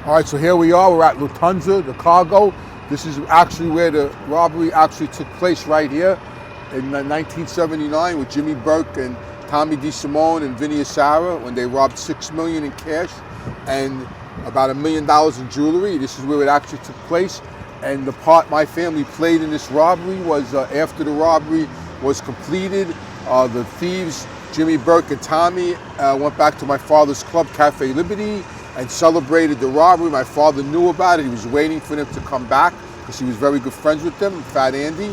All right, so here we are. We're at Lutunza, the cargo. This is actually where the robbery actually took place, right here in 1979 with Jimmy Burke and Tommy Desimone and Vinny Asara when they robbed $6 million in cash and about $1 million in jewelry. This is where it actually took place. And the part my family played in this robbery was after the robbery was completed, the thieves, Jimmy Burke and Tommy, went back to my father's club, Cafe Liberty, and celebrated the robbery. My father knew about it. He was waiting for them to come back because he was very good friends with them, Fat Andy.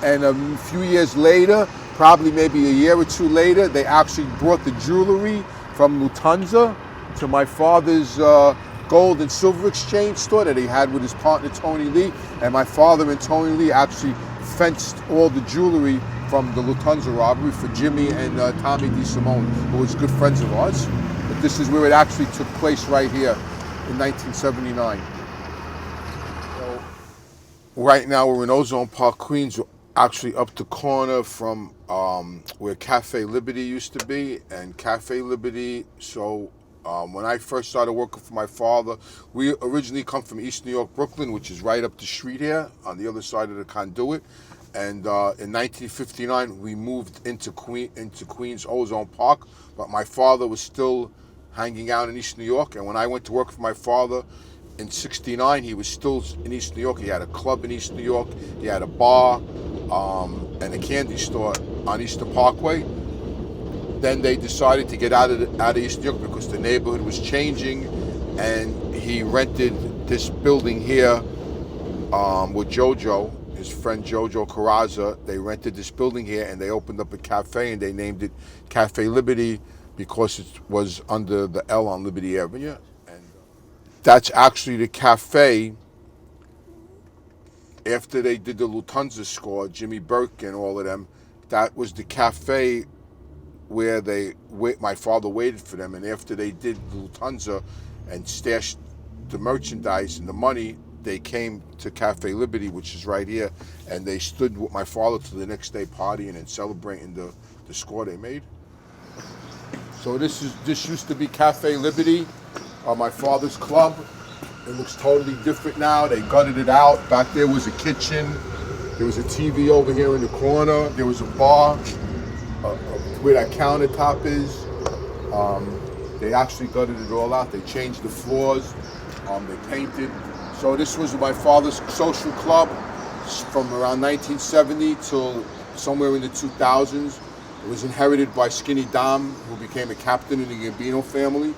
And a few years later, probably maybe a year or two later, they actually brought the jewelry from Lutunza to my father's gold and silver exchange store that he had with his partner Tony Lee. And my father and Tony Lee actually fenced all the jewelry from the Lutunza robbery for Jimmy and Tommy Desimone, who was good friends of ours. But this is where it actually took place, right here in 1979. So, right now we're in Ozone Park, Queens. We're actually up the corner from where Cafe Liberty used to be, and Cafe Liberty. So when I first started working for my father, we originally come from East New York, Brooklyn, which is right up the street here on the other side of the conduit. And in 1959, we moved into Queens, Ozone Park, but my father was still hanging out in East New York. And when I went to work for my father in '69, he was still in East New York. He had a club in East New York. He had a bar and a candy store on Eastern Parkway. Then they decided to get out of East New York because the neighborhood was changing, and he rented this building here with Jojo, his friend Jojo Carrazza. They rented this building here and they opened up a cafe, and they named it Cafe Liberty because it was under the L on Liberty Avenue. And that's actually the cafe. After they did the Lutunza score, Jimmy Burke and all of them, that was the cafe where my father waited for them. And after they did the Lutunza and stashed the merchandise and the money, they came to Cafe Liberty, which is right here, and they stood with my father to the next day partying and celebrating the score they made. So this used to be Cafe Liberty, my father's club. It looks totally different now. They gutted it out. Back there was a kitchen. There was a TV over here in the corner. There was a bar where that countertop is. They actually gutted it all out. They changed the floors. They painted. So this was my father's social club from around 1970 till somewhere in the 2000s. It was inherited by Skinny Dom, who became a captain in the Gambino family.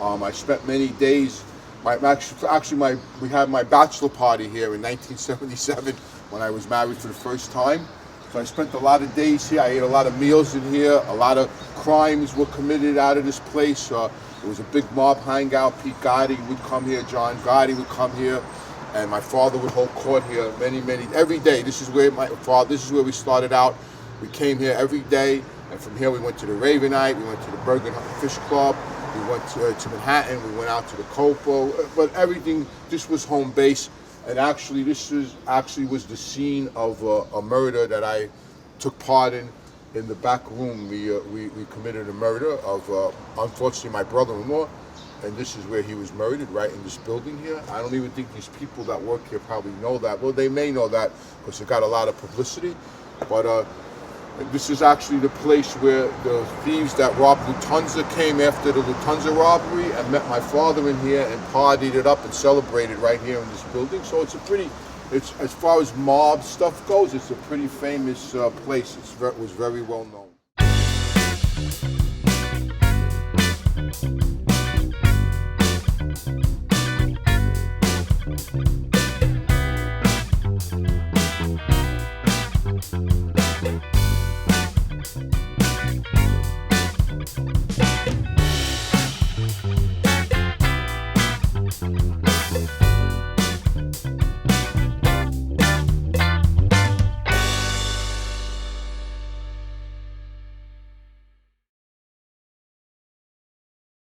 I spent many days. We had my bachelor party here in 1977 when I was married for the first time. So I spent a lot of days here. I ate a lot of meals in here. A lot of crimes were committed out of this place. It was a big mob hangout. Pete Gotti would come here. John Gotti would come here. And my father would hold court here every day. This is where we started out. We came here every day. And from here we went to the Ravenite. We went to the Bergen Fish Club. We went to Manhattan. We went out to the Copo. But everything, this was home base. And actually, this was the scene of a murder that I took part in the back room. We committed a murder of, unfortunately, my brother-in-law. And this is where he was murdered, right in this building here. I don't even think these people that work here probably know that. Well, they may know that because it got a lot of publicity. But this is actually the place where the thieves that robbed Lutunza came after the Lutunza robbery and met my father in here and partied it up and celebrated right here in this building. So it's as far as mob stuff goes, it's a pretty famous place. It was very well known.